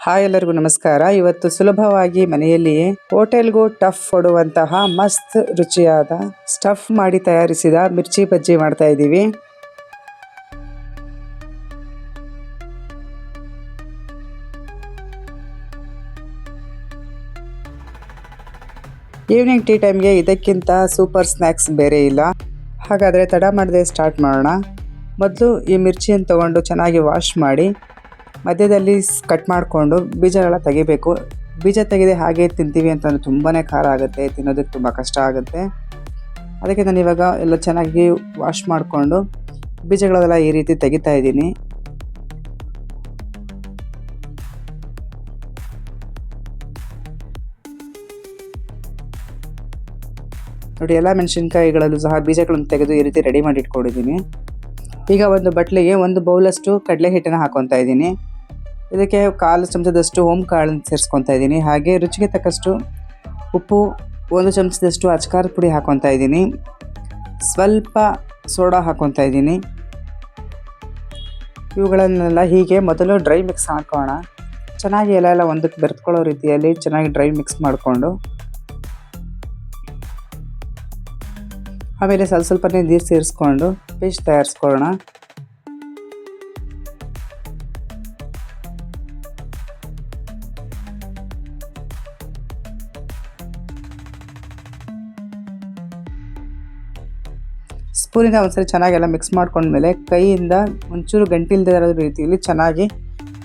Hi ಎಲ್ಲರಿಗೂ ನಮಸ್ಕಾರ. ಇವತ್ತು ಸುಲಭವಾಗಿ ಮನೆಯಲ್ಲಿಯೇ ಹೋಟೆಲ್ಗೂ ಟಫ್ ಕೊಡುವಂತಹ ಮಸ್ತ್ ರುಚಿಯಾದ ಸ್ಟಫ್ ಮಾಡಿ ತಯಾರಿಸಿದ ಮಿರ್ಚಿ ಬಜ್ಜಿ ಮಾಡ್ತಾ ಇದ್ದೀವಿ. ಈವ್ನಿಂಗ್ ಟೀ ಟೈಮ್ಗೆ ಇದಕ್ಕಿಂತ ಸೂಪರ್ ಸ್ನ್ಯಾಕ್ಸ್ ಬೇರೆ ಇಲ್ಲ. ಹಾಗಾದರೆ ತಡ ಮಾಡದೆ ಸ್ಟಾರ್ಟ್ ಮಾಡೋಣ. ಮೊದಲು ಈ ಮಿರ್ಚಿಯನ್ನು ತಗೊಂಡು ಚೆನ್ನಾಗಿ ವಾಶ್ ಮಾಡಿ ಮಧ್ಯದಲ್ಲಿ ಕಟ್ ಮಾಡಿಕೊಂಡು ಬೀಜಗಳ ತೆಗಿಬೇಕು. ಬೀಜ ತೆಗೆದೆ ಹಾಗೆ ತಿಂತೀವಿ ಅಂತಂದರೆ ತುಂಬಾ ಖಾರ ಆಗುತ್ತೆ, ತಿನ್ನೋದಕ್ಕೆ ತುಂಬ ಕಷ್ಟ ಆಗುತ್ತೆ. ಅದಕ್ಕೆ ನಾನು ಇವಾಗ ಎಲ್ಲ ಚೆನ್ನಾಗಿ ವಾಶ್ ಮಾಡಿಕೊಂಡು ಬೀಜಗಳೆಲ್ಲ ಈ ರೀತಿ ತೆಗಿತಾ ಇದ್ದೀನಿ. ನೋಡಿ, ಎಲ್ಲ ಮೆಣಸಿನ್ಕಾಯಿಗಳಲ್ಲೂ ಸಹ ಬೀಜಗಳನ್ನು ತೆಗೆದು ಈ ರೀತಿ ರೆಡಿ ಮಾಡಿ ಇಟ್ಕೊಂಡಿದ್ದೀನಿ. ಈಗ ಒಂದು ಬಟ್ಲಿಗೆ 1 ಬೌಲಷ್ಟು ಕಡಲೆ ಹಿಟ್ಟನ್ನು ಹಾಕೊತಾ ಇದ್ದೀನಿ. ಇದಕ್ಕೆ 1/4 ಚಮಚದಷ್ಟು ಓಂ ಕಾಳನ್ನು ಸೇರಿಸ್ಕೊತಾ ಇದ್ದೀನಿ. ಹಾಗೆ ರುಚಿಗೆ ತಕ್ಕಷ್ಟು ಉಪ್ಪು, 1 ಚಮಚದಷ್ಟು ಅಚ್ಕಾರದ ಪುಡಿ ಹಾಕೊತಾ ಇದ್ದೀನಿ. ಸ್ವಲ್ಪ ಸೋಡಾ ಹಾಕೊತಾ ಇದ್ದೀನಿ. ಇವುಗಳನ್ನೆಲ್ಲ ಹೀಗೆ ಮೊದಲು ಡ್ರೈ ಮಿಕ್ಸ್ ಹಾಕೋಣ. ಚೆನ್ನಾಗಿ ಎಲ್ಲ ಒಂದಕ್ಕೆ ಬೆರೆತ್ಕೊಳ್ಳೋ ರೀತಿಯಲ್ಲಿ ಚೆನ್ನಾಗಿ ಡ್ರೈ ಮಿಕ್ಸ್ ಮಾಡಿಕೊಂಡು ಆಮೇಲೆ ಸ್ವಲ್ಪನೇ ನೀರು ಸೇರಿಸ್ಕೊಂಡು ಪೇಸ್ಟ್ ತಯಾರಿಸ್ಕೊಳ್ಳೋಣ. ಸ್ಪೂನಿಂದ ಒಂದ್ಸರಿ ಚೆನ್ನಾಗೆಲ್ಲ ಮಿಕ್ಸ್ ಮಾಡ್ಕೊಂಡ್ಮೇಲೆ ಕೈಯಿಂದ ಒಂಚೂರು ಗಂಟಿಲ್ದೇ ಇರೋ ರೀತಿಯಲ್ಲಿ ಚೆನ್ನಾಗಿ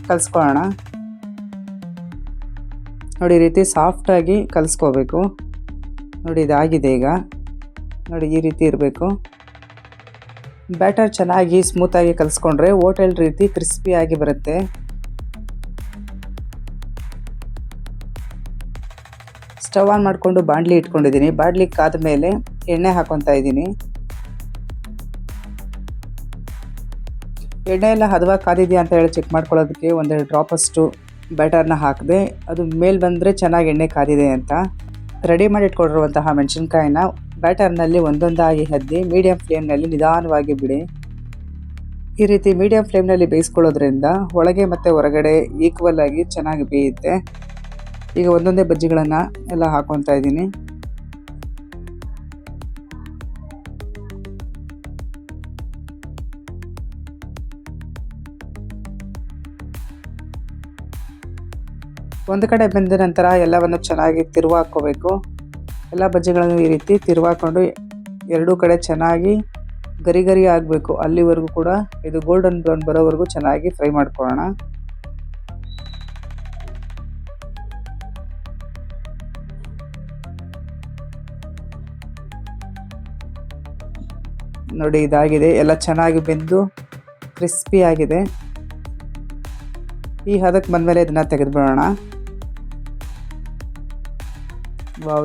ಕಲಿಸ್ಕೊಳ್ಳೋಣ. ನೋಡಿ, ಈ ರೀತಿ ಸಾಫ್ಟಾಗಿ ಕಲಿಸ್ಕೋಬೇಕು. ನೋಡಿ, ಇದಾಗಿದೆ. ಈಗ ನೋಡಿ, ಈ ರೀತಿ ಇರಬೇಕು. ಬ್ಯಾಟರ್ ಚೆನ್ನಾಗಿ ಸ್ಮೂತಾಗಿ ಕಲಿಸ್ಕೊಂಡ್ರೆ ಹೋಟೆಲ್ ರೀತಿ ಕ್ರಿಸ್ಪಿಯಾಗಿ ಬರುತ್ತೆ. ಸ್ಟವ್ ಆನ್ ಮಾಡಿಕೊಂಡು ಬಾಣಲಿ ಇಟ್ಕೊಂಡಿದ್ದೀನಿ. ಬಾಣಲಿ ಕಾದ ಮೇಲೆ ಎಣ್ಣೆ ಹಾಕೊತಾ ಇದ್ದೀನಿ. ಎಣ್ಣೆ ಎಲ್ಲ ಹದವಾಗಿ ಕಾದಿದೆಯಾ ಅಂತ ಹೇಳಿ ಚೆಕ್ ಮಾಡ್ಕೊಳ್ಳೋದಕ್ಕೆ 1-2 ಡ್ರಾಪಷ್ಟು ಬ್ಯಾಟರ್ನ ಹಾಕಿದೆ. ಅದು ಮೇಲೆ ಬಂದರೆ ಚೆನ್ನಾಗಿ ಎಣ್ಣೆ ಕಾದಿದೆ ಅಂತ. ರೆಡಿ ಮಾಡಿ ಇಟ್ಕೊಂಡಿರುವಂತಹ ಮೆಣಸಿನ್ಕಾಯಿನ ಬ್ಯಾಟರ್ನಲ್ಲಿ ಒಂದೊಂದಾಗಿ ಹದ್ದಿ ಮೀಡಿಯಂ ಫ್ಲೇಮ್ನಲ್ಲಿ ನಿಧಾನವಾಗಿ ಬಿಡಿ. ಈ ರೀತಿ ಮೀಡಿಯಂ ಫ್ಲೇಮ್ನಲ್ಲಿ ಬೇಯಿಸ್ಕೊಳ್ಳೋದ್ರಿಂದ ಒಳಗೆ ಮತ್ತು ಹೊರಗಡೆ ಈಕ್ವಲ್ ಆಗಿ ಚೆನ್ನಾಗಿ ಬೇಯುತ್ತೆ. ಈಗ ಒಂದೊಂದೇ ಬಜ್ಜಿಗಳನ್ನು ಎಲ್ಲ ಹಾಕೊತಾ ಇದ್ದೀನಿ. ಒಂದು ಕಡೆ ಬೆಂದ ನಂತರ ಎಲ್ಲವನ್ನು ಚೆನ್ನಾಗಿ ತಿರುವಾಕೋಬೇಕು. ಎಲ್ಲ ಬಜ್ಜಿಗಳನ್ನು ಈ ರೀತಿ ತಿರುವಾಕೊಂಡು ಎರಡೂ ಕಡೆ ಚೆನ್ನಾಗಿ ಗರಿ ಗರಿ ಆಗಬೇಕು. ಅಲ್ಲಿವರೆಗೂ ಕೂಡ ಇದು ಗೋಲ್ಡನ್ ಬ್ರೌನ್ ಬರೋವರೆಗೂ ಚೆನ್ನಾಗಿ ಫ್ರೈ ಮಾಡ್ಕೊಳ್ಳೋಣ. ನೋಡಿ, ಇದಾಗಿದೆ. ಎಲ್ಲ ಚೆನ್ನಾಗಿ ಬೆಂದು ಕ್ರಿಸ್ಪಿ ಆಗಿದೆ. ಈ ಹದಕ್ಕೆ ಬಂದಮೇಲೆ ಇದನ್ನು ತೆಗೆದುಬಿಡೋಣ.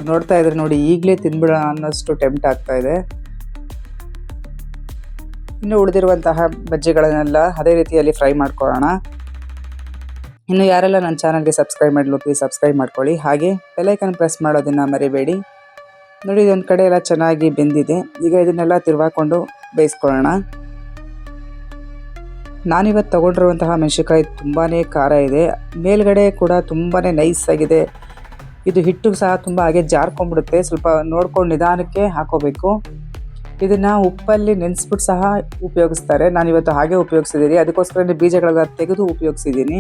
ನೋಡ್ತಾ ಇದ್ರೆ ನೋಡಿ, ಈಗಲೇ ತಿಂದ್ಬಿಡೋಣ ಅನ್ನೋಷ್ಟು ಟೆಂಪ್ಟ್ ಆಗ್ತಾ ಇದೆ. ಇನ್ನು ಉಳಿದಿರುವಂತಹ ಬಜ್ಜಿಗಳನ್ನೆಲ್ಲ ಅದೇ ರೀತಿಯಲ್ಲಿ ಫ್ರೈ ಮಾಡ್ಕೊಳ್ಳೋಣ. ಇನ್ನು ಯಾರೆಲ್ಲ ನನ್ನ ಚಾನಲ್ಗೆ ಸಬ್ಸ್ಕ್ರೈಬ್ ಮಾಡಲು ಪ್ಲೀಸ್ ಸಬ್ಸ್ಕ್ರೈಬ್ ಮಾಡ್ಕೊಳ್ಳಿ. ಹಾಗೆ ಬೆಲ್ ಐಕಾನ್ ಪ್ರೆಸ್ ಮಾಡೋದನ್ನು ಮರಿಬೇಡಿ. ನೋಡಿ, ಇದೊಂದು ಕಡೆ ಎಲ್ಲ ಚೆನ್ನಾಗಿ ಬೆಂದಿದೆ. ಈಗ ಇದನ್ನೆಲ್ಲ ತಿರುವಾಕೊಂಡು ಬೇಯಿಸ್ಕೊಳ್ಳೋಣ. ನಾನಿವತ್ತು ತಗೊಂಡಿರುವಂತಹ ಮೆಣಸಿನ್ಕಾಯಿ ತುಂಬಾ ಖಾರ ಇದೆ. ಮೇಲ್ಗಡೆ ಕೂಡ ತುಂಬಾ ನೈಸ್ ಆಗಿದೆ. ಇದು ಹಿಟ್ಟು ಸಹ ತುಂಬ ಹಾಗೆ ಜಾರ್ಕೊಂಡ್ಬಿಡುತ್ತೆ. ಸ್ವಲ್ಪ ನೋಡ್ಕೊಂಡು ನಿಧಾನಕ್ಕೆ ಹಾಕೋಬೇಕು. ಇದನ್ನು ಉಪ್ಪಲ್ಲಿ ನೆನೆಸ್ಬಿಟ್ಟು ಸಹ ಉಪಯೋಗಿಸ್ತಾರೆ. ನಾನಿವತ್ತು ಹಾಗೆ ಉಪಯೋಗಿಸಿದ್ದೀನಿ. ಅದಕ್ಕೋಸ್ಕರ ಬೀಜಗಳೆಲ್ಲ ತೆಗೆದು ಉಪಯೋಗಿಸಿದ್ದೀನಿ.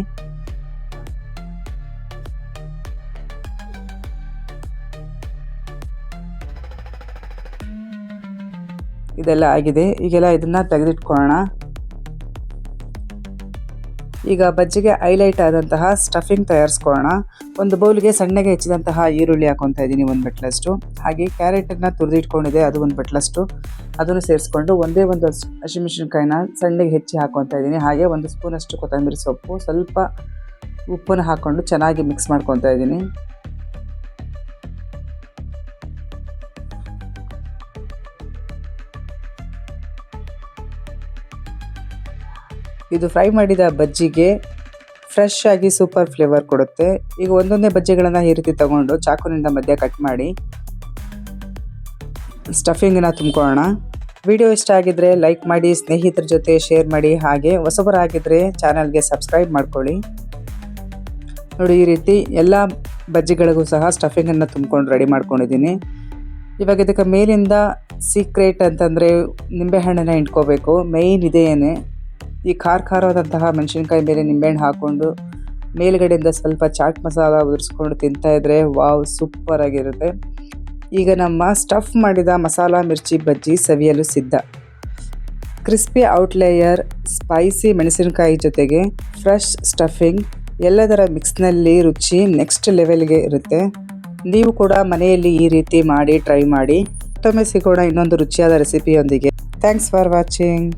ಇದೆಲ್ಲ ಆಗಿದೆ. ಈಗೆಲ್ಲ ಇದನ್ನು ತೆಗೆದಿಟ್ಕೊಳ್ಳೋಣ. ಈಗ ಬಜ್ಜಿಗೆ ಹೈಲೈಟ್ ಆದಂತಹ ಸ್ಟಫಿಂಗ್ ತಯಾರಿಸ್ಕೊಳ್ಳೋಣ. ಒಂದು ಬೌಲ್ಗೆ ಸಣ್ಣಗೆ ಹೆಚ್ಚಿದಂತಹ ಈರುಳ್ಳಿ ಹಾಕೊತಾ ಇದ್ದೀನಿ, 1 ಬಟ್ಲಷ್ಟು. ಹಾಗೆ ಕ್ಯಾರೆಟನ್ನು ತುರಿದಿಟ್ಕೊಂಡಿದೆ, ಅದು 1 ಬಟ್ಲಷ್ಟು. ಅದನ್ನು ಸೇರಿಸ್ಕೊಂಡು ಒಂದೇ ಒಂದು ಹಸಿಮೆಣಸಿನ್ಕಾಯಿನ ಸಣ್ಣಗೆ ಹೆಚ್ಚಿ ಹಾಕೊತಾ ಇದ್ದೀನಿ. ಹಾಗೆ 1 ಸ್ಪೂನಷ್ಟು ಕೊತ್ತಂಬರಿ ಸೊಪ್ಪು, ಸ್ವಲ್ಪ ಉಪ್ಪನ್ನು ಹಾಕ್ಕೊಂಡು ಚೆನ್ನಾಗಿ ಮಿಕ್ಸ್ ಮಾಡ್ಕೊತಾ ಇದ್ದೀನಿ. ಇದು ಫ್ರೈ ಮಾಡಿದ ಬಜ್ಜಿಗೆ ಫ್ರೆಶ್ ಆಗಿ ಸೂಪರ್ ಫ್ಲೇವರ್ ಕೊಡುತ್ತೆ. ಈಗ ಒಂದೊಂದೇ ಬಜ್ಜಿಗಳನ್ನು ಈ ರೀತಿ ತಗೊಂಡು ಚಾಕುನಿಂದ ಮಧ್ಯ ಕಟ್ ಮಾಡಿ ಸ್ಟಫಿಂಗನ್ನು ತುಂಬ್ಕೊಳ್ಳೋಣ. ವಿಡಿಯೋ ಇಷ್ಟ ಆಗಿದ್ರೆ ಲೈಕ್ ಮಾಡಿ, ಸ್ನೇಹಿತರ ಜೊತೆ ಶೇರ್ ಮಾಡಿ. ಹಾಗೆ ಹೊಸಬರಾಗಿದ್ದರೆ ಚಾನಲ್ಗೆ ಸಬ್ಸ್ಕ್ರೈಬ್ ಮಾಡ್ಕೊಳ್ಳಿ. ನೋಡಿ ಈ ರೀತಿ ಎಲ್ಲ ಬಜ್ಜಿಗಳಿಗೂ ಸಹ ಸ್ಟಫಿಂಗನ್ನು ತುಂಬ್ಕೊಂಡು ರೆಡಿ ಮಾಡ್ಕೊಂಡಿದ್ದೀನಿ. ಇವಾಗ ಇದಕ್ಕೆ ಮೇಲಿಂದ ಸೀಕ್ರೆಟ್ ಅಂತಂದರೆ ನಿಂಬೆಹಣ್ಣನ್ನು ಹಿಂಡ್ಕೋಬೇಕು. ಮೇಯ್ನ್ ಇದೇನೆ, ಈ ಖಾರವಾದಂತಹ ಮೆಣಸಿನ್ಕಾಯಿ ಮೇಲೆ ನಿಂಬೆಹಣ್ಣು ಹಾಕ್ಕೊಂಡು ಮೇಲ್ಗಡೆಯಿಂದ ಸ್ವಲ್ಪ ಚಾಟ್ ಮಸಾಲ ಉದುರಿಸ್ಕೊಂಡು ತಿಂತಾಯಿದ್ರೆ ವಾವ್ ಸೂಪರ್ ಆಗಿರುತ್ತೆ. ಈಗ ನಮ್ಮ ಸ್ಟಫ್ ಮಾಡಿದ ಮಸಾಲ ಮಿರ್ಚಿ ಬಜ್ಜಿ ಸವಿಯಲು ಸಿದ್ಧ. ಕ್ರಿಸ್ಪಿ ಔಟ್ಲೇಯರ್, ಸ್ಪೈಸಿ ಮೆಣಸಿನಕಾಯಿ ಜೊತೆಗೆ ಫ್ರೆಶ್ ಸ್ಟಫಿಂಗ್ ಎಲ್ಲದರ ಮಿಕ್ಸ್ನಲ್ಲಿ ರುಚಿ ನೆಕ್ಸ್ಟ್ ಲೆವೆಲ್ಗೆ ಇರುತ್ತೆ. ನೀವು ಕೂಡ ಮನೆಯಲ್ಲಿ ಈ ರೀತಿ ಮಾಡಿ ಟ್ರೈ ಮಾಡಿ. ಮತ್ತೊಮ್ಮೆ ಸಿಗೋಣ ಇನ್ನೊಂದು ರುಚಿಯಾದ ರೆಸಿಪಿಯೊಂದಿಗೆ. Thanks for watching.